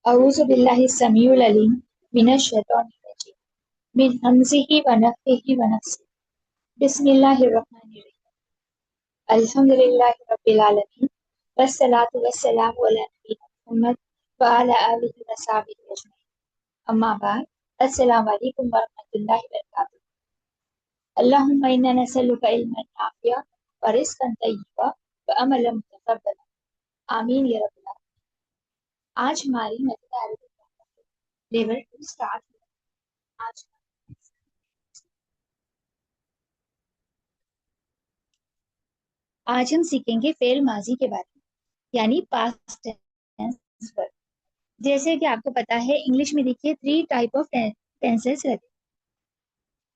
अऊज़ु बिल्लाहि समीउल अलीम मिनश शैतानिर रजीम मिन हमज़िही व नफ़्ख़िही व नफ़्सिही बिस्मिल्लाहिर रहमानिर रहीम अल्हम्दुलिल्लाहि रब्बिल आलमीन वस्सलातु वस्सलामु अला नबीना मुहम्मद व अला आलिहि व सहाबिहि अजमईन अम्मा बाद अस्सलामु अलैकुम व रहमतुल्लाहि व बरकातुहू अल्लाहुम्मा इन्ना नसअलुका इल्मन नाफ़िअ व रिज़्क़न तय्यिबा व अमलन मुतक़ब्बला आमीन या रब्बल आलमीन। आज हमारी मदीना अरबिक लेवल 2 स्टार्ट हुआ। आज हम सीखेंगे फेल माजी के बारे में, यानी पास्ट टेंस वर्ब। जैसे कि आपको पता है इंग्लिश में देखिए 3 टाइप ऑफ टेंसेस रहते हैं।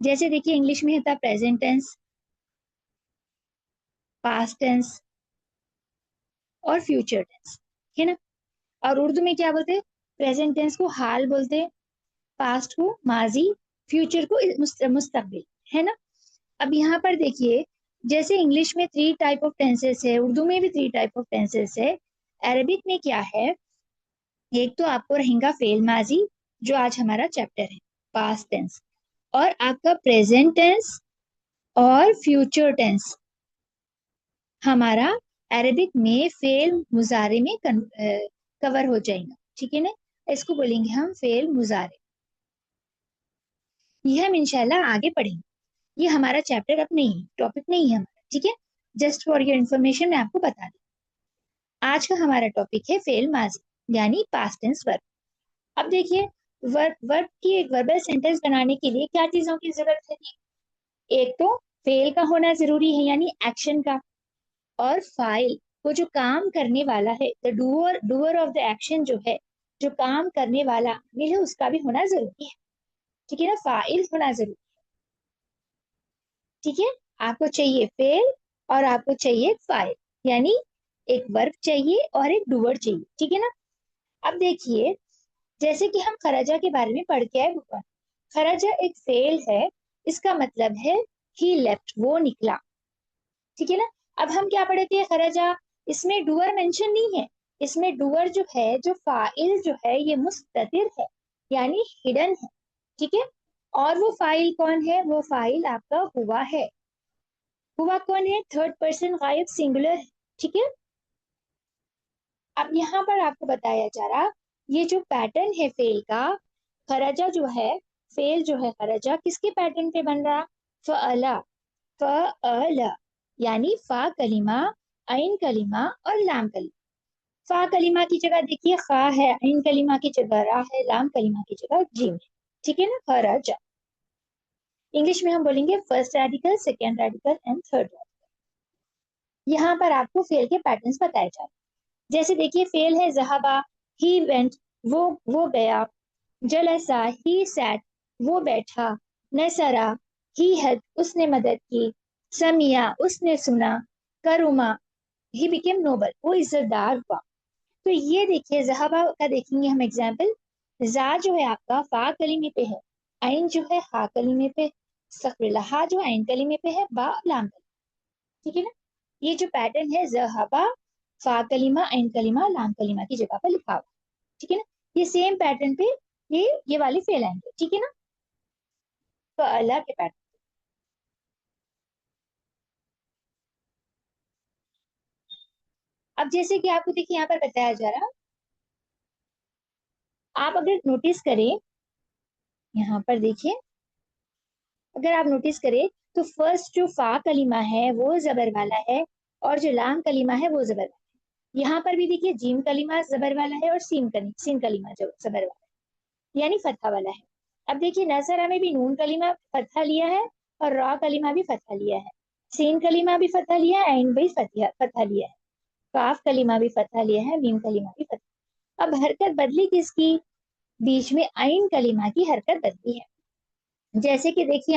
जैसे देखिए इंग्लिश में होता है प्रेजेंट टेंस, पास्ट टेंस और फ्यूचर टेंस, है ना। और उर्दू में क्या बोलते हैं? प्रेजेंट टेंस को हाल बोलते हैं, पास्ट को माजी, फ्यूचर को मुस्तकबिल, है ना। अब यहाँ पर देखिए जैसे इंग्लिश में 3 टाइप ऑफ टेंसेस है, उर्दू में भी 3 टाइप ऑफ टेंसेस है। अरबिक में क्या है? एक तो आपको रहेगा फेल माजी जो आज हमारा चैप्टर है, पास्ट टेंस, और आपका प्रेजेंट टेंस और फ्यूचर टेंस हमारा अरबिक में फेल मुजारे में कवर हो जाएगा, ठीक है ना। इसको बोलेंगे हम फेल मुजारे। ये हम इंशाल्लाह आगे पढ़ेंगे, ये हमारा चैप्टर अब नहीं है, टॉपिक नहीं है हमारा, ठीक है। जस्ट फॉर योर इन्फॉर्मेशन मैं आपको बता दूं, आज का हमारा टॉपिक है फेल माजी यानी पास्ट टेंस वर्ब। अब देखिए वर्ब की एक वर्बल सेंटेंस बनाने के लिए क्या चीजों की जरूरत है? एक तो फेल का होना जरूरी है यानी एक्शन का, और फाइल वो जो काम करने वाला है, the doer of the action जो है, जो काम करने वाला आमिल है उसका भी होना जरूरी है, ठीक है ना। फाइल होना जरूरी, ठीक है। आपको चाहिए फेल और आपको चाहिए फाइल, यानी एक वर्ब चाहिए और एक डूअर चाहिए, ठीक है ना। अब देखिए जैसे कि हम खराजा के बारे में पढ़ के आए बुक, खराजा एक फेल है, इसका मतलब है ही लेफ्ट, वो निकला, ठीक है ना। अब हम क्या पढ़े थे? खराजा, इसमें डूअर मेंशन नहीं है, इसमें डूअर जो है, जो फाइल जो है ये मुस्ततिर है यानी हिडन है, ठीक है। और वो फाइल कौन है? वो फाइल आपका हुआ है। हुआ कौन है? थर्ड पर्सन गायब सिंगुलर है, ठीक है। अब यहाँ पर आपको बताया जा रहा, ये जो पैटर्न है फेल का, खराजा जो है, फेल जो है खराजा किसके पैटर्न पे बन रहा? फअला, फअला, यानी फा कलिमा, ऐन कलिमा और लाम कलिमा। फा कलिमा की जगह देखिए खा है, ऐन कलिमा की जगह रा है, लाम कलिमा की जगह जीम है, ठीक है ना। खराजा इंग्लिश में हम बोलेंगे first radical, second radical and third radical. यहाँ पर आपको फेल के पैटर्न्स बताए जा रहे हैं। जैसे देखिए फेल है जहाबा, ही वेंट, वो गया, जलसा, ही सैट, वो बैठा, नसरा, ही हेल्प, उसने मदद की, समिया, उसने सुना, करुमा, ही बिकेम नोबल, वो इज्जतदार हुआ। तो ये देखिए जहाबा का देखेंगे हम एग्जाम्पल। जा जो है आपका फा कलीमे पे है, आइन जो है हा कलीमे पे, सफिला हा जो आइन कलीमे पे है, बा लाम कलीमे, ठीक है ना। ये जो पैटर्न है जहाबा, फा कलीमा, आइन कलीमा, लाम कलीमा की जगह पर लिखा हुआ, ठीक है ना। ये सेम पैटर्न पे ये वाले फेल आएंगे, ठीक है ना। तो अल्लाह के पैटर्न। अब जैसे कि आपको देखिए यहाँ पर बताया जा रहा, आप अगर नोटिस करें, यहाँ पर देखिए अगर आप नोटिस करें तो फर्स्ट जो फा कलीमा है वो जबर वाला है, और जो लाम कलीमा है वो जबर वाला है। यहाँ पर भी देखिए जीम कलीमा जबर वाला है और सीन कलीमा जो जबर वाला है यानी फतहा वाला है। अब देखिए नजरा में भी नून कलीमा फतहा लिया है और रा कलीमा भी फतहा लिया है, सीन कलीमा भी फतहा लिया है, ऐन भी फतहा लिया है, काफ कलीमा भी फतहा लिया है, मीम कलीमा भी फतहा। अब हरकत बदली किसकी? बीच में आइन कलीमा की हरकत बदली है। जैसे कि देखिए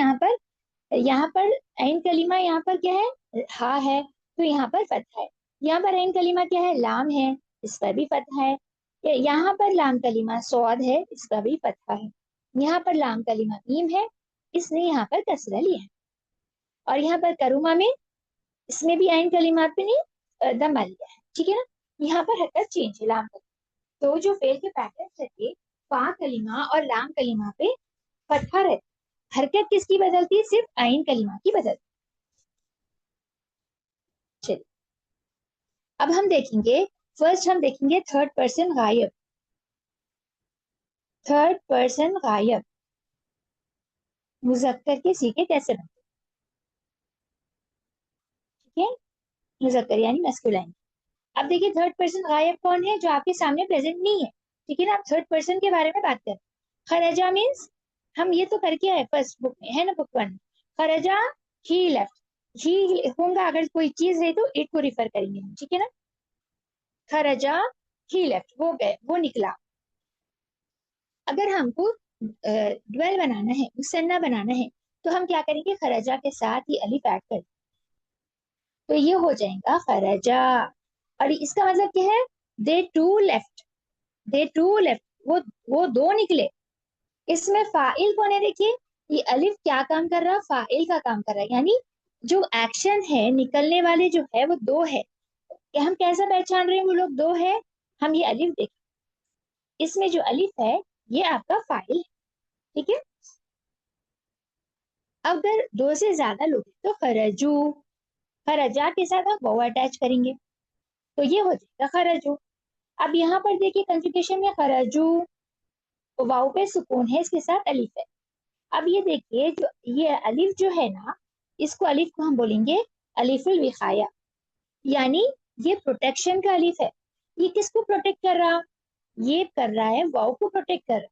यहाँ पर ऐन कलीमा यहाँ पर क्या है? हा है, तो यहाँ पर फतहा है। यहाँ पर ऐन कलीमा क्या है? लाम है, इस पर भी फतहा है। यहाँ पर लाम कलीमा सौद है, इसका भी फतहा है। यहाँ पर लाम कलीमा मीम है, इसने यहाँ पर कसरा लिया है। और यहाँ पर करुमा में, इसमें भी ऐन कलीमा पे ने दमा लिया है, ठीक है ना। यहाँ पर हरकत चेंज है लाम कलीमा। तो जो फेल के पैटर्न रहते, फा कलिमा और लाम कलिमा पे फतहा रहता। हरकत किसकी बदलती है? सिर्फ आइन कलिमा की बदलती। चलिए अब हम देखेंगे, फर्स्ट हम देखेंगे थर्ड पर्सन गायब। थर्ड पर्सन गायब मुजक्कर के सीखे कैसे बनते? ठीक है, मुजक्कर यानी मस्कुलाइन। अब देखिए थर्ड पर्सन गायब कौन है? जो आपके सामने प्रेजेंट नहीं है। ठीक है ना, आप थर्ड पर्सन के बारे में बात करें। खरजा मीन्स, हम ये तो करके आए फर्स्ट बुक में, है ना, बुक वन। खरजा, ही लेफ्ट। ही होगा, अगर कोई चीज है तो इट को रिफर करेंगे हम, ठीक है ना। खरजा, ही लेफ्ट, वो गए, वो निकला। अगर हमको ड्वेल बनाना है, मुसन्ना बनाना है, तो हम क्या करेंगे? खरजा के साथ ही अलिफ ऐड कर, तो ये हो जाएगा खरजा। और इसका मतलब क्या है? They two left. They two left, वो दो निकले। इसमें फाइल कौन है? देखिए, ये अलिफ क्या काम कर रहा है? फाइल का काम कर रहा है, यानी जो एक्शन है, निकलने वाले जो है वो दो है। कि हम कैसा पहचान रहे हैं वो लोग दो है? हम ये अलिफ देख, इसमें जो अलिफ है ये आपका फाइल है। ठीक है, अगर दो से ज्यादा लोग हैं तो खरजू, खरजा के साथ हम वो अटैच करेंगे, तो ये हो जाएगा खरजू। अब यहाँ पर देखिए कंजुगेशन में खरजू, वाव पे सुकून है, इसके साथ अलिफ है। अब ये देखिए, जो ये अलिफ जो है ना, इसको अलिफ को हम बोलेंगे अलिफुल विखाया, यानी ये प्रोटेक्शन का अलिफ है। ये किसको प्रोटेक्ट कर रहा? ये कर रहा है वाव को प्रोटेक्ट कर रहा।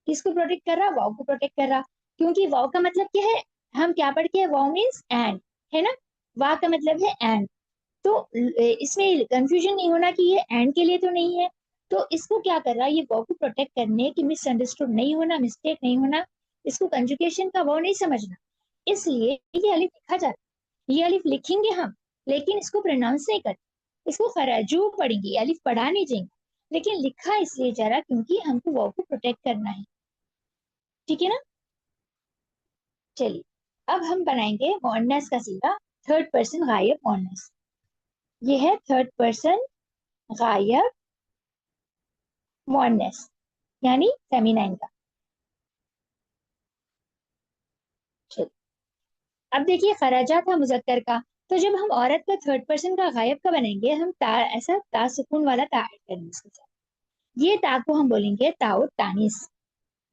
किसको प्रोटेक्ट कर रहा? वाव को प्रोटेक्ट कर रहा। क्योंकि वाव का मतलब क्या है? हम क्या पढ़ के, वाव मीन्स एंड, है ना। वाव का मतलब है एंड। तो इसमें कंफ्यूजन नहीं होना कि ये एंड के लिए तो नहीं है। तो इसको क्या कर रहा है? ये वाव को प्रोटेक्ट करने की, मिसअंडरस्टूड नहीं होना, मिस्टेक नहीं होना, इसको कंजुगेशन का वाव नहीं समझना, इसलिए ये अलिफ लिखा जाता है। ये अलिफ लिखेंगे हम, लेकिन इसको प्रोनाउंस नहीं करते, इसको खराजू पढ़ेंगे, अलिफ पढ़ा नहीं जाएंगे। लेकिन लिखा इसलिए जा रहा क्योंकि हमको वाव को प्रोटेक्ट करना है। ठीक है ना। चलिए अब हम बनाएंगे मुअन्नस का सीगा, थर्ड पर्सन गायब मुअन्नस। ये है थर्ड पर्सन गायब मुअन्नस, यानी फेमिनाइन का। चलिए अब देखिए, खराजा था मुजक्कर का, तो जब हम औरत का थर्ड पर्सन का गायब का बनाएंगे, हम ता, ऐसा ता सुकून वाला ता ऐड करेंगे इसके साथ। ये ता को हम बोलेंगे ताउत तानिस।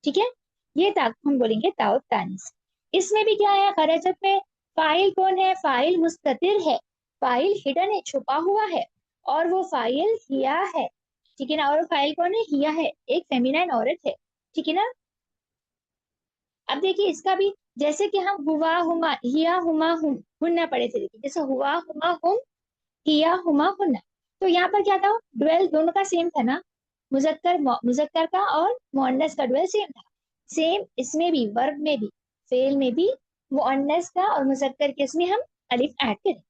ठीक है, ये ता को हम बोलेंगे ताउत तानिस। इसमें भी क्या है? खराजत में फाइल कौन है? फाइल मुस्ततिर है, फाइल हिडन है, छुपा हुआ है, और वो फाइल हिया है। ठीक है ना, और फाइल कौन है? हिया है, एक फेमिनाइन औरत है। ठीक है ना। अब देखिए इसका भी, जैसे कि हम हुआ हुमा हिया हुमा हुम हुन्ना पढ़े थे, देखिए जैसे हुआ हुमा हुम हिया हुमा हुन्ना, तो यहाँ पर क्या था? ड्वेल दोनों का सेम था ना, मुजक्कर का और मुअन्नस का ड्वेल सेम था। सेम इसमें भी, वर्ब में भी, फेल में भी, मुअन्नस का और मुजक्कर के इसमें हम अलिफ ऐड करें।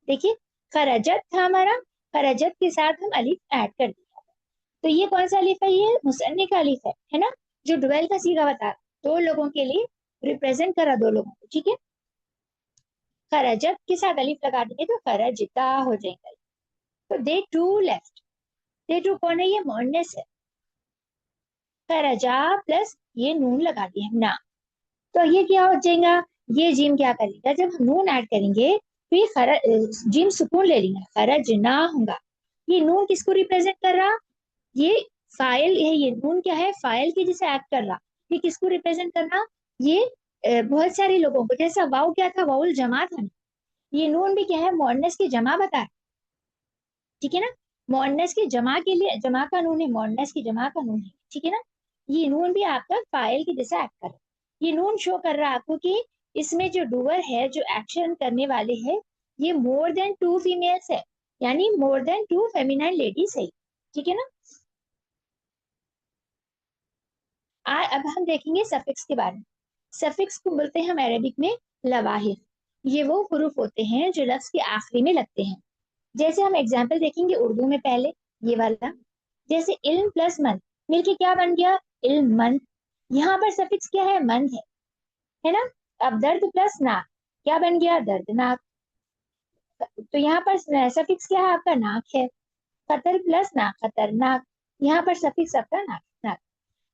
देखिए खरजत था हमारा, खरजत के साथ हम अलिफ ऐड कर दिया, तो ये कौन सा अलिफ है? ये मुसन्ने का अलिफ है ना, जो ड्वेल का सीगा बता रहा, दो लोगों के लिए रिप्रेजेंट करा, दो लोगों को। ठीक है, खरजत के साथ अलिफ लगा देंगे तो खरजिता हो जाएगा। तो दे टू लेफ्ट, दे टू कौन है? ये मुअन्नस है। खरजा प्लस ये नून लगा दिए हम ना, तो ये क्या हो जाएगा? ये जिम क्या करेगा? जब हम नून ऐड करेंगे तो ये जिम सुकून ले लेंगे, खरज ना होगा। ये नून किसको रिप्रेजेंट कर रहा? ये फाइल है, ये नून क्या है? फाइल की जैसे एक्ट कर रहा। ये किसको रिप्रेजेंट कर रहा? ये बहुत सारे लोगों को, जैसा वाउ क्या था? वाउल जमा था ना। ये नून भी क्या है? मुअन्नस की जमा बता है। ठीक है ना, मुअन्नस की जमा के लिए जमा का नून है, मुअन्नस की जमा का नून है। ठीक है ना, ये नून भी आपका फाइल की जैसा एक्ट कर रहा है। ये नून शो कर रहा है आपको कि इसमें जो डूअर है, जो एक्शन करने वाले हैं, ये मोर देन टू फीमेल्स है, यानी more than to feminine ladies है। ठीक है ना। अब हम देखेंगे सफिक्स के बारे में। सफिक्स को बोलते हैं हम अरेबिक में लवाहिर। ये वो हुरूफ होते हैं जो लफ्ज के आखिरी में लगते हैं। जैसे हम एग्जाम्पल देखेंगे उर्दू में पहले, ये वाला, जैसे इल्म प्लस मन मिलके क्या बन गया? इल्म मन। यहाँ पर सफिक्स क्या है? मन है ना। अब दर्द प्लस नाक क्या बन गया? दर्दनाक। तो यहाँ पर सफिक्स क्या है? आपका नाक है। खतर प्लस ना, खतरनाक, यहाँ पर सफिक्स आपका नाक, नाक।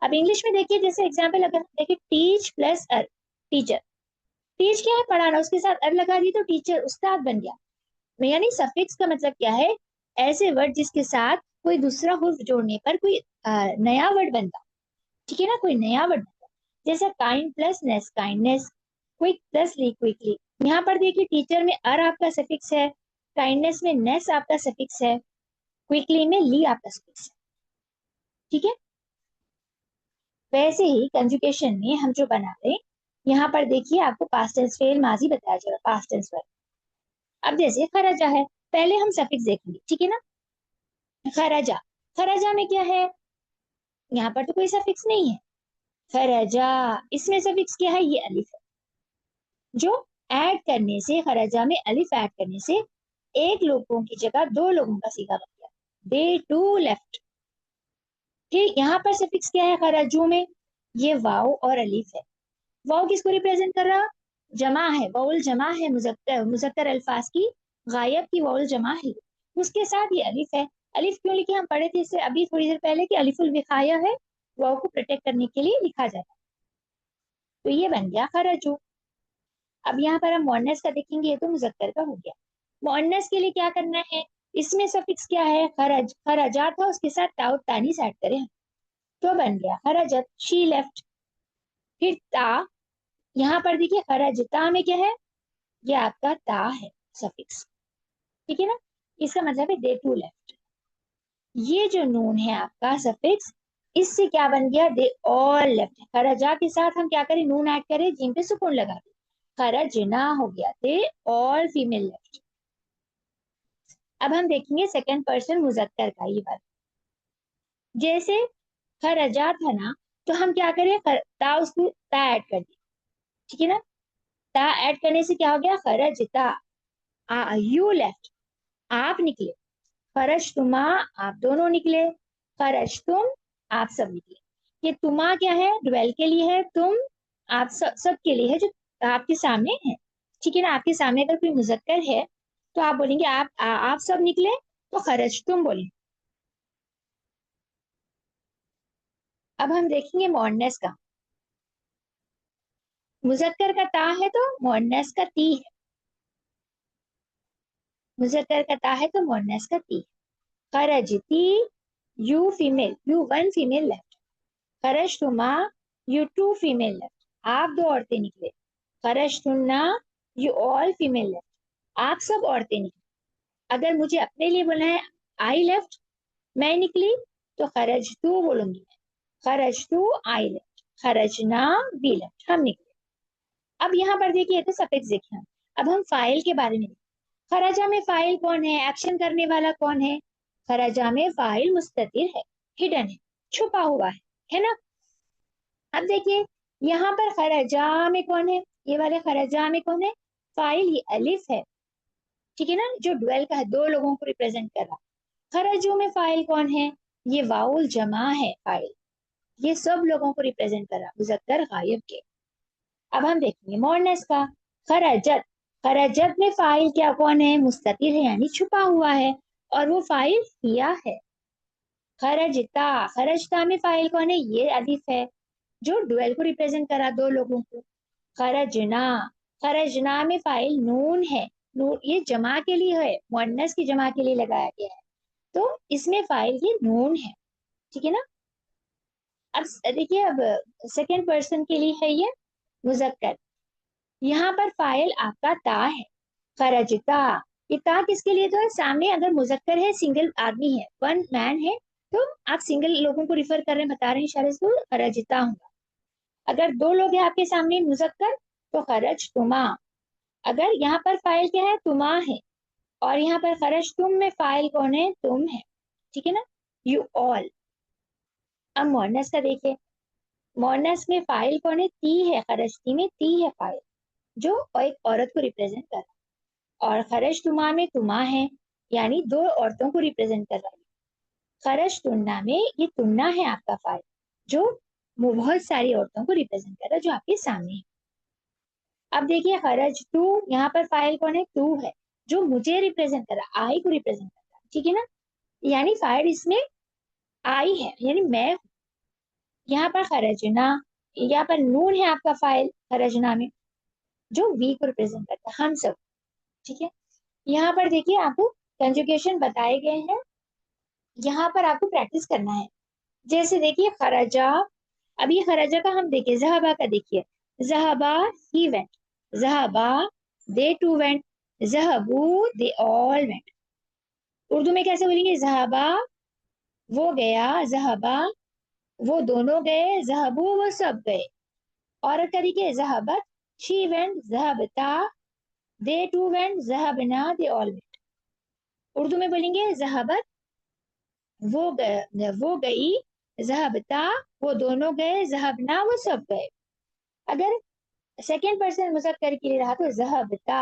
अब इंग्लिश में देखिए, जैसे एग्जाम्पल अगर देखिए, टीच प्लस अर, टीचर। टीच क्या है, पढ़ाना, उसके साथ अर लगा दी तो टीचर, उस्ताद बन गया। यानी सफिक्स का मतलब क्या है, ऐसे वर्ड जिसके साथ कोई दूसरा हुर्फ जोड़ने पर कोई नया वर्ड बनता, ठीक है ना, कोई नया वर्ड बनता। जैसे काइंड प्लस नेस, काइंडनेस। क्विक प्लस ली, क्विकली। यहाँ पर देखिए, टीचर में अर आपका सफिक्स है, काइंडनेस में नेस आपका सफिक्स है, क्विकली में ली आपका सफिक्स है, ठीक है। वैसे ही कंजुगेशन में हम जो बना रहे हैं, यहाँ पर देखिए आपको पास्ट टेंस फेल माजी बताया जाएगा, पास्ट टेंस वर्ब। अब जैसे खराजा है, पहले हम सफिक्स देखेंगे, ठीक है ना। खराजा, खराजा में क्या है, यहाँ पर तो कोई सफिक्स नहीं है। खराजा, इसमें सफिक्स क्या है, ये अलिफ है, जो ऐड करने से, खराजा में अलिफ ऐड करने से एक लोगों की जगह दो लोगों का सीगा बन गया, दे टू लेफ्ट। ठीक, यहाँ पर सफिक्स क्या है खराजू में, ये वाव और अलिफ है। वाव किसको रिप्रेजेंट कर रहा, जमा है, वाउल जमा है, मुजक्कर, मुजक्कर अल्फाज की गायब की वाउल जमा है, उसके साथ ये अलिफ है। अलिफ क्यों लिखे, हम पढ़े थे इससे अभी थोड़ी देर पहले कि अलिफुल विखाया है, वाव को प्रोटेक्ट करने के लिए लिखा जाता है। तो ये बन गया खराजू। अब यहाँ पर हम मुअन्नस का देखेंगे, ये तो मुजक्कर का हो गया। मुअन्नस के लिए क्या करना है, इसमें सफिक्स क्या है, खरज, खरजा था, उसके साथ ताउ तानीस ऐड करें, तो बन गया खरजत, शी लेफ्ट। फिर ता, यहाँ पर देखिए खरजता में क्या है, ये आपका ता है सफिक्स, ठीक है ना। इसका मतलब है दे टू लेफ्ट। ये जो नून है आपका सफिक्स, इससे क्या बन गया, दे ऑल लेफ्ट। खरजा के साथ हम क्या करें, नून ऐड करें, जिन पे सुकून लगा दे, खरजना हो गया, दे ऑल फीमेल लेफ्ट। अब हम देखेंगे सेकंड पर्सन मुजक्कर का ये बात। जैसे खरजा था ना, तो हम क्या करें, ता, उसको ता ऐड कर दिया, ठीक है ना। ता ऐड करने से क्या हो गया, खरजता, यू लेफ्ट, आप निकले। खरज तुमा, आप दोनों निकले। खरज तुम, आप सब निकले। ये तुमा क्या है, ड्वेल के लिए है, तुम आप सब के लिए है, जो आपके सामने है, ठीक है ना। आपके सामने अगर कोई मुजक्कर है तो आप बोलेंगे आप सब निकले, तो खरज तुम बोलेंगे। अब हम देखेंगे मुअन्नस का। मुजक्कर का ता है तो मुअन्नस का ती है, मुजक्कर का ता है तो मुअन्नस का ती। खरजती, you female, you one female left. खरजतुमा, यू टू फीमेल लेफ्ट, आप दो औरतें निकले। खरजतुन्ना, यू ऑल फीमेल लेफ्ट, आप सब औरतें निकली। अगर मुझे अपने लिए बोलना है, आई लेफ्ट, मैं निकली, तो खरजतू बोलूंगी मैं, खरजतू आई लेफ्ट, खरजना वी लेफ्ट, हम निकले। अब यहाँ पर देखिए, तो सफिक्स देखिए। अब हम फाइल के बारे में, खराजा में फाइल कौन है, एक्शन करने वाला कौन है। खराजा में फाइल मुस्ततिर है, हिडन है, छुपा हुआ है ना। अब देखिए, यहाँ पर खराजा में कौन है, ये वाले खराजा में कौन है, फाइल ये अलिफ है, ठीक है ना, जो ड्वेल का है, दो लोगों को रिप्रेजेंट कर रहा। खरजू में फाइल कौन है, ये वाउल जमा है फाइल, ये सब लोगों को रिप्रेजेंट कर रहा, मुजक्कर गायब के। अब हम देखेंगे मोरनेस का। खरजत, खरजत में फाइल क्या कौन है, मुस्ततिर है, यानी छुपा हुआ है, और वो फाइल हिया है। खरजता, खरजता में फाइल कौन है, ये अलिफ है, जो डुअल को रिप्रेजेंट करा, दो लोगों को। खरजना, खरजना में फाइल नून है, नून ये जमा के लिए है, मुअन्नस की जमा के लिए लगाया गया है, तो इसमें फाइल ये नून है, ठीक है ना। अब देखिए, अब सेकेंड पर्सन के लिए है ये मुजक्कर, यहाँ पर फाइल आपका ता है, खरजता। ये ता किसके लिए, तो है सामने अगर मुजक्कर है, सिंगल आदमी है, वन मैन है, तो आप सिंगल लोगों को रिफर कर रहे हैं, बता रहे हैं इशारे से, तो खरजता होगा। अगर दो लोग हैं आपके सामने मुजक्कर, तो खरज तुमा। अगर यहाँ पर फाइल क्या है, तुमा है, और यहाँ पर खरज तुम में फाइल कौन है, तुम है, ठीक है ना, यू ऑल। अब मोनस का देखिए, मोनस में फाइल कौन है, ती है, खरजती में ती है फाइल, जो एक औरत को रिप्रेजेंट कर रहा है। और खरज तुमा में तुमा है, यानी दो औरतों को रिप्रेजेंट कर रहा है। खरज तुन्ना में ये तुन्ना है आपका फाइल, जो बहुत सारी औरतों को रिप्रेजेंट कर रहा है, जो आपके सामने है। अब देखिए खरज टू, यहाँ पर फाइल कौन है, टू है, जो मुझे रिप्रेजेंट कर रहा है, आई को रिप्रेजेंट कर रहा है, ठीक है ना। यानी फाइल इसमें आई है, यानी मैं। यहाँ पर खरजना, यहाँ पर नून है आपका फाइल खरजना में, जो वी को रिप्रेजेंट करता है, हम सब। ठीक है, यहाँ पर देखिए आपको कंजुगेशन बताए गए हैं, यहाँ पर आपको प्रैक्टिस करना है। जैसे देखिए खरजा, अब ये खरजा का हम देखिए, जहाबा का देखिए, जहाबा ही वेंट, जहाबा दे टू वेंट, जहाबू दे ऑल वेंट। उर्दू में कैसे बोलेंगे, जहाबा वो गया, जहाबा वो दोनों गए, जहाबू वो सब गए। औरत का देखिए, जहाबत शी वेंट, जहाबता दे टू वेंट, जहाबना दे ऑल वेंट। उर्दू में बोलेंगे, जहाबत वो गई, जहाबता वो दोनों गए, जहाबना वो सब गए। अगर सेकेंड पर्सन मुजक्कर के लिए रहा तो जहबता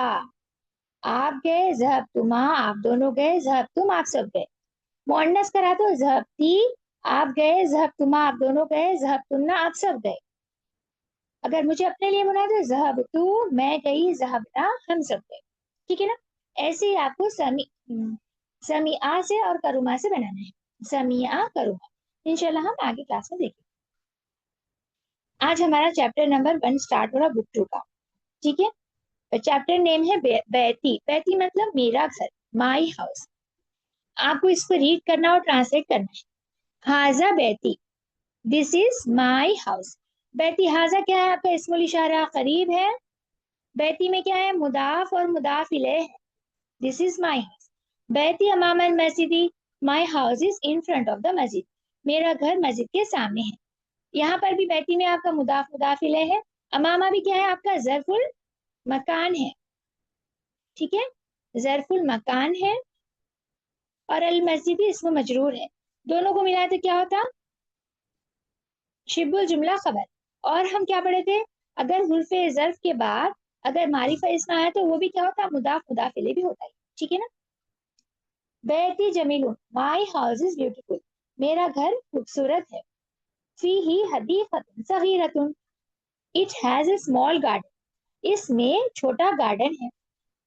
आप गए, जहब तुमा आप दोनों गए, जहब तुम आप सब गए। मुअन्नस करा तो जहबती आप गए, जहब तुमा आप दोनों गए, जहब तुमना आप सब गए। अगर मुझे अपने लिए बनाया तो जहब तू मैं गई, जहबना हम सब गए। ठीक है ना। ऐसे ही आपको समीआ से और करुमा से बनाना है, समीआ करुमा। इंशाल्लाह हम आगे क्लास में देखेंगे। आज हमारा चैप्टर नंबर 1 स्टार्ट हो रहा बुक 2 का। ठीक है, चैप्टर नेम है बैती। बैती मतलब मेरा घर, माई हाउस। आपको इसको रीड करना और ट्रांसलेट करना है। हाजा Baiti, this is my house. Baiti, हाजा क्या है आपका इस्मुल इशारा, करीब है। बैती में क्या है, मुदाफ और मुदाफ इलैह है। This is my house. बैती अमाम अल मस्जिदी, my house is in front of the मस्जिद। मेरा घर मस्जिद के सामने है। यहाँ पर भी बैती में आपका मुदाफ मुदाफ इलैह है। अमामा भी क्या है आपका जरफुल मकान है। ठीक है, जरफुल मकान है, और अल मस्जिद इसमें मजरूर है। दोनों को मिलाए तो क्या होता, शिबुल जुमला खबर। और हम क्या पढ़े थे, अगर हुर्फे जर्फ के बाद अगर मारिफा इसम आया तो वो भी क्या होता, मुदाफ मुदाफ इलैह भी होता है। ठीक है ना। बैती जमीलुन, माई हाउस इज ब्यूटीफुल। मेरा घर खूबसूरत है। फीही हदीक़तुन सगीरतुन, it has a small garden. इसमें छोटा गार्डन है।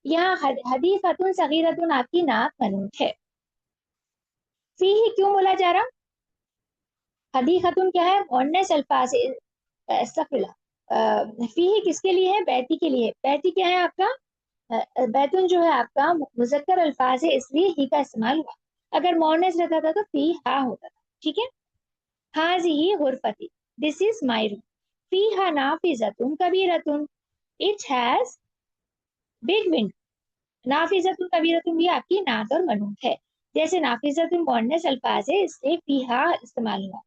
यहाँ हदीक़तुन सगीरतुन आपकी नाक मनूत है। फीही क्यों बोला जा रहा, हदीक़तुन क्या है, मुअन्नस अल्फाज है। अस्तगफिरुल्लाह। फीही किसके लिए है, बैती के लिए। बैती क्या है आपका, बैतुन जो है आपका मुज़क्कर अल्फाज है, इसलिए ही का इस्तेमाल हुआ। अगर मुअन्नस रहता था तो फी हा होता था। ठीक है। हाज़िही गुरफती, दिस इज माय रूम। फीहा नाफिज़तुन कबीरतुन, इट हैज बिग विंडो। नाफिज़तुन कबीरतुन भी आपकी नात और मनूत है। जैसे नाफिज़तुन मुअन्नस अल्फाज है, इसलिए फीहा इस्तेमाल हुआ।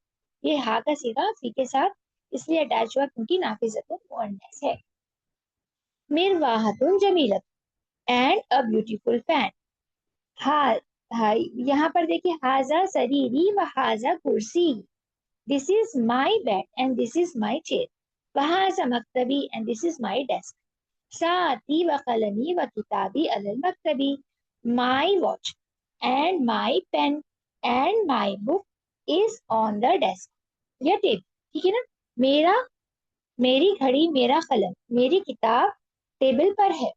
ये हा का सीगा फी के साथ इसलिए अटैच हुआ क्योंकि नाफिज़तुन मुअन्नस है। मिरवाहतुन जमीलतुन एंड अ ब्यूटीफुल फैन। हा, हा यहाँ पर देखिए, हाजा सरीरी व हाजा कुर्सी, this is my bed and this is my chair. वहाजा मकतबी and this is my desk. साती व कलमी व किताबी अलल मकतबी। My watch and my pen and my book is on the desk या टेबल। ठीक है ना। मेरा, मेरी घड़ी, मेरा कलम, मेरी किताब टेबल पर है।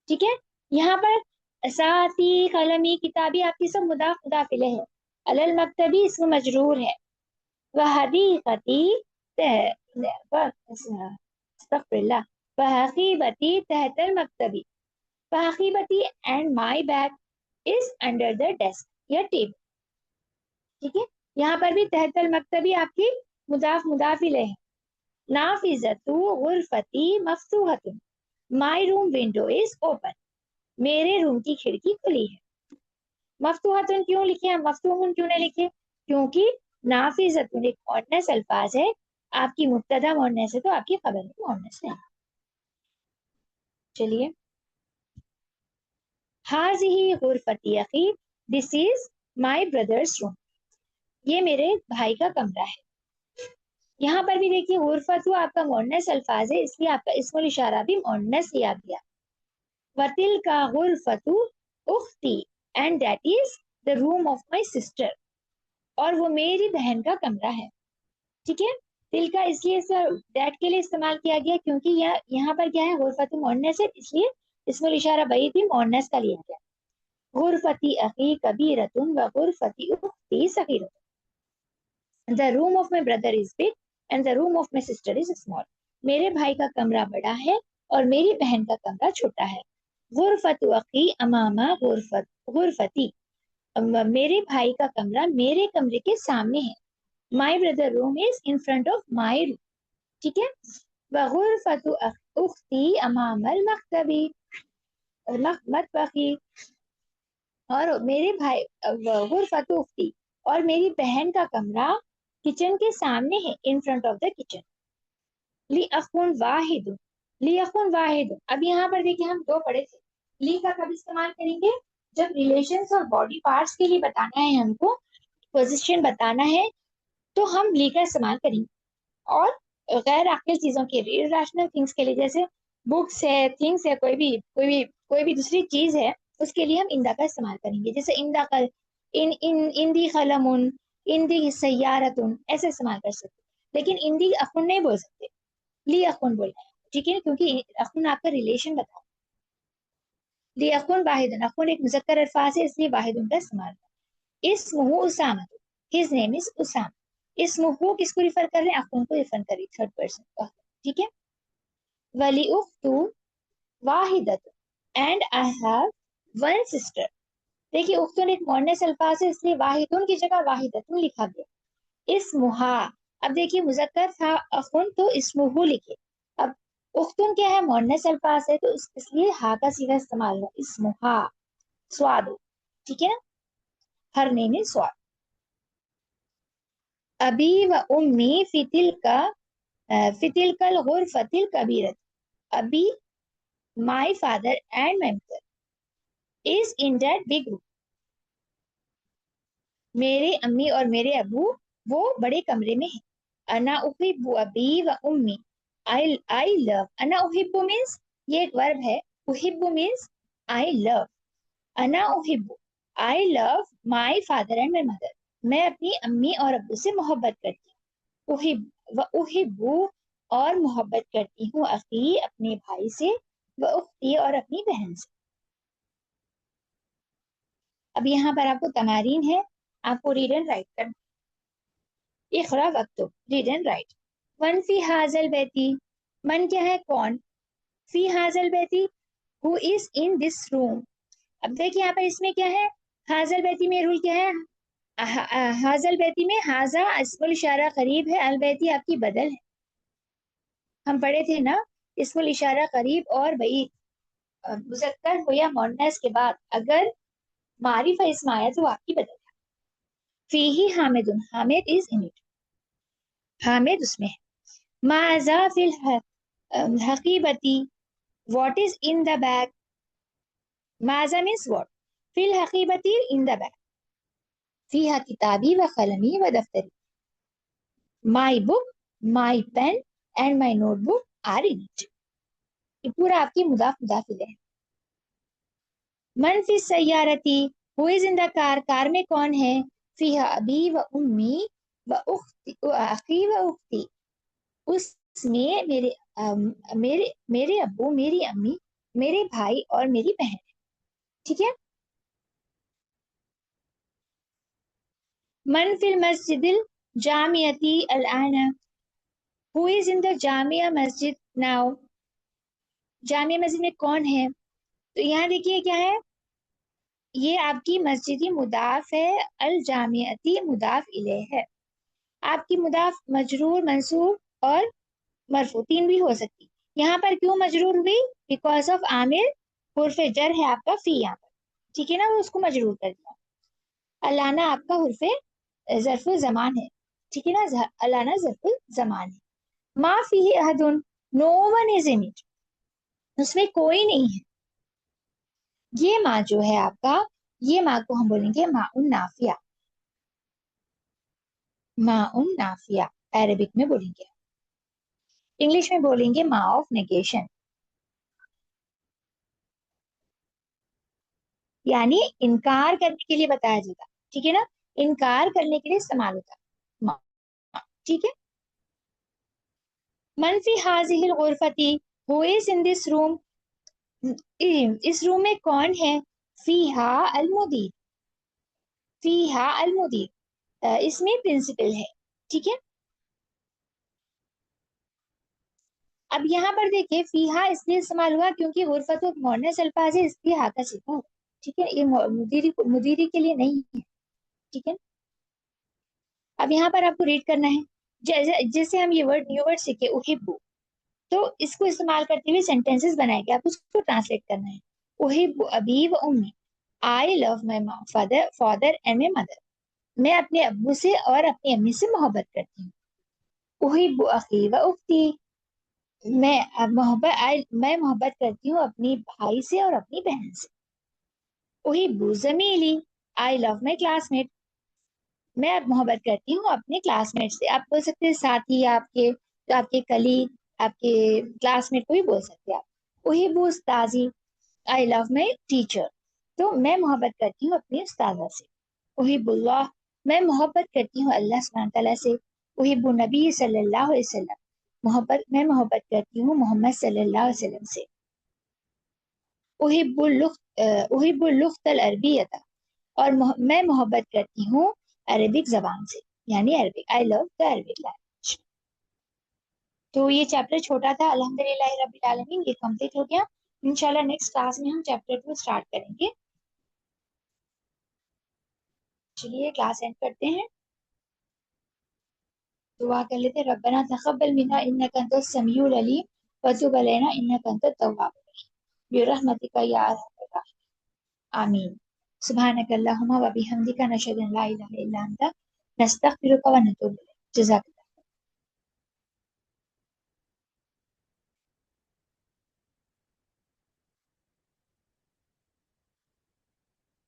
ठीक है। यहाँ पर साती कलमी किताबी आपकी सब मुदाफ मुदाफ इलैह है। अलल मकतबी इसमें मजरूर है। वह हदीकती अस्तगफिरुल्लाह, वह हकीबती तहतल मकतबी। वह हकीबती and my bag is under the desk या टेबल। ठीक है। यहाँ पर भी तहतल मकतबी आपकी मुदाफ मुदाफ इलैह है। नाफिजतु गुरफती मफ्तूहतुन, my room window is open. मेरे रूम की खिड़की खुली है। मफ्तूहतुन क्यों लिखे हैं, मफ्तूहुन क्यों नहीं लिखे, क्योंकि नाफिजतुन एक मुअन्नस अल्फाज है। आपकी मुब्तदा मुअन्नस है तो आपकी खबर भी मुअन्नस है। चलिए, हाज़िही गुरफती अखी, this is my brothers room. ये मेरे भाई का कमरा है। यहाँ पर भी देखिए, गुरफतु आपका मुअन्नस अल्फाज है, इसलिए आपका इस्मुल इशारा भी मुअन्नस लिया गया। वतिल का गुरफतु उख्ती and that is the room of my sister. और वो मेरी बहन का कमरा है। ठीक है। तिल का इसलिए दैट के लिए इस्तेमाल किया गया क्योंकि यहाँ पर क्या है, गुरफतु मुअन्नस है, इसलिए इस्मुल इशारा बई थी मुअन्नस का लिया गया। गुरफती अखी कबीरतुन व गुरफती उख्ती सगीरतुन। The room of my brother is big and the room of my sister is small. मेरे भाई का कमरा बड़ा है और मेरी बहन का कमरा छोटा है। गुरफत अखी अमामा गुरफती। मेरे भाई का कमरा मेरे कमरे के सामने है। My brother room is in front of my room. ठीक है। वगुरफत उख्ती अमामल मख्तबी मतबखी। और मेरे भाई गुरफत उख्ती और मेरी बहन का कमरा किचन के सामने है, in front of the kitchen. ली अखुन वाहिद, ली अखुन वाहिद। अब यहाँ पर देखिए हम दो पढ़े थे। ली का कब इस्तेमाल करेंगे? जब रिलेशंस और बॉडी पार्ट्स के लिए बताना है, हमको पोजीशन बताना है, तो हम ली का इस्तेमाल करेंगे। और गैर आकिल चीजों के लिए, इरेशनल थिंग्स के लिए, जैसे बुक्स है, थिंग्स है, कोई भी दूसरी चीज है, उसके लिए हम इंदा का इस्तेमाल करेंगे। जैसे इंदा कल, इंदी खलमुन, इंदी सैयारतुन, ऐसे इस्तेमाल कर सकते। लेकिन इंदी अखुन नहीं बोल सकते, ली अखुन बोलना है। ठीक है, क्योंकि अखुन आपका रिलेशन बताओ। ली अखुन वाहिदन, अखुन एक मुजक्कर अल्फाज है, इसलिए वाहिदुन का इस्तेमाल। इस्मुहु Usama, his name is Usama. इस्मुहु किसको रिफर कर रहे हैं? अखुन को रिफर कर रही, थर्ड पर्सन का। ठीक है। वली उख्तु वाहिदत, and I have one sister. देखिए उख्तुन एक मोनस अल्फाज है, इसलिए वाहिदुन की जगह वाहिदतुन लिखा गया। इस्मुहा, अब देखिए मुजक्कर था अखुन, तो इस्मुहु लिखे। अब उख्तुन क्या है? मोनस अल्फाज है, तो इसलिए हा का सीधा इस्तेमाल हो, इस्मुहा स्वाद। ठीक है ना, हर नेम इज स्वाद। अबी व उम्मी फितिल कल गुरफतिल कबीरत। अबी, my father and my mother is in that big room. मेरे अम्मी और मेरे अबू वो बड़े कमरे में है। अना उहिब्बु अबी व उम्मी, आई लव। अना उहिब्बु मीन्स, ये एक वर्ब है। उहिब्बु मीन्स आई लव। अना उहिब्बु, I love my father and my mother. मैं अपनी अम्मी और अब्बू से मोहब्बत करती हूँ। उहिब्बु, और मोहब्बत करती हूँ, अखी अपने भाई से, व उख्ती और अपनी बहन से। अब यहाँ पर आपको तमारीन है, आपको रीड एंड राइट करना। इकरा वक्तुब, रीड एंड राइट। मन फी हाजल बैती, मन क्या है? कौन? फी हाजल बैती, who is in this room. अब देखिए यहाँ पर इसमें क्या है? हाजल बैती में रूल क्या है? हाजल बैती में हाजा इस्मुल इशारा करीब है, अल बैती आपकी बदल है। हम पढ़े थे ना, इस्मुल इशारा करीब और बई मुजक्कर हो या मोन्नस के बाद अगर मारिफा इसम आया तो आपकी बदल है। फीही हामिदुन, Hamid is in it, Hamid उसमें है। माजा फिल हकीबती, what is in the bag. माजा मीन्स व्हाट, फिल हकीबती इन द बैग, फीहा किताबी व कलमी व दफ्तरी। My book, my pen and my notebook are in it. ये पूरा आपकी मुदाफ मुदाफिल है। मन फी सैयारती, who is in the car, car में कौन है? फीहा अबी व उम्मी व उख्ती व अखी व उख्ती, उसमें मेरे अब्बू, मेरी अम्मी, मेरे भाई और मेरी बहन है। ठीक है। मन फिल मस्जिदिल जामियती अल आना, who is in the Jamia Masjid now, Jamia Masjid में कौन है? तो यहाँ देखिए क्या है, ये आपकी मस्जिदी मुदाफ है, अल जामियती मुदाफ इले है। आपकी मुदाफ मजरूर, मंसूब और मरफू तीन भी हो सकती। यहाँ पर क्यों मजरूर हुई? बिकॉज ऑफ आमिर, हुर्फे जर है आपका फी यहाँ पर। ठीक है ना, वो उसको मजरूर कर दिया। अलाना आपका हुर्फे जरफुल जमान है। ठीक है ना, अलाना जरफुल जमान है। मा फी अहदुन, no one is in it, उसमें कोई नहीं है। ये माँ जो है आपका, ये माँ को हम बोलेंगे माउन नाफिया, माउन नाफिया अरेबिक में बोलेंगे। इंग्लिश में बोलेंगे माँ ऑफ नेगेशन, यानी इनकार करने के लिए बताया जाता। ठीक है ना, इनकार करने के लिए इस्तेमाल होता माँ। ठीक है। मनफी हाजिहिल गुरफती, who is in this room, इस रूम में कौन है? फीहा अल मुदीर, फीहा अल मुदीर, इसमें प्रिंसिपल है। ठीक है। अब यहाँ पर देखिए फीहा इसलिए इस्तेमाल हुआ क्योंकि गुरफत मोरनेस अल्फाज है, इसलिए हा का सिफा हुआ। ठीक है, ये मुदीरी के लिए नहीं है। ठीक है। अब यहाँ पर आपको रीड करना है। जैसे जैसे हम ये वर्ड न्यू वर्ड सीखे उहिब्बु, तो इसको इस्तेमाल करते हुए सेंटेंसेस बनाएंगे, आप उसको ट्रांसलेट करना है। उहिब्बु अबी व उम्मी, I love my father father and my mother, मैं अपने अब्बू से और अपनी अम्मी से मोहब्बत करती हूँ। उहिब्बु अखी व उख्ती, मैं मोहब्बत करती हूँ अपनी भाई से और अपनी बहन से। उहिब्बु जमीली, आई लव माई क्लासमेट, मैं अब मोहब्बत करती हूँ अपने क्लासमेट से। आप बोल सकते हैं साथी, आपके तो आपके कलीग, आपके क्लासमेट को भी बोल सकते हैं आप। उहिब्बु उस्ताजी, आई लव माई टीचर, तो मैं मोहब्बत करती हूँ अपनी उस्ताजा से। उहिब्बुल्लाह, मैं मोहब्बत करती हूँ अल्लाह सुब्हानहू तआला से। उहिब्बु नबी सल्लल्लाहु अलैहि वसल्लम, मैं मोहब्बत करती हूँ मोहम्मद सल्लल्लाहु अलैहि वसल्लम से। उहिब्बुल लुग़्तल अरबिय्यता, और मैं मोहब्बत करती हूँ अरबिक जबान से, यानी Arabic, I love the Arabic language. तो ये चैप्टर छोटा था, अल्हम्दुलिल्लाह रब्बिल आलमीन, ये कंप्लीट हो गया। इंशाल्लाह नेक्स्ट क्लास में हम चैप्टर 2 स्टार्ट करेंगे। चलिए क्लास एंड करते हैं। दुआ कर लेते हैं। रब्बना तक़ब्बल मिन्ना इन्नका अंतस समीउल अलीम व तुब अलैना इन्नका अंतत तव्वाबुर रहीम बिरहमतिका या अरहमर राहिमीन। आमीन। सुब्हानक अल्लाहुम्मा व बिहम्दिका नशहदु अन ला इलाहा इल्ला अंता नस्तगफिरुका व नतूबु इलैक। जज़ाक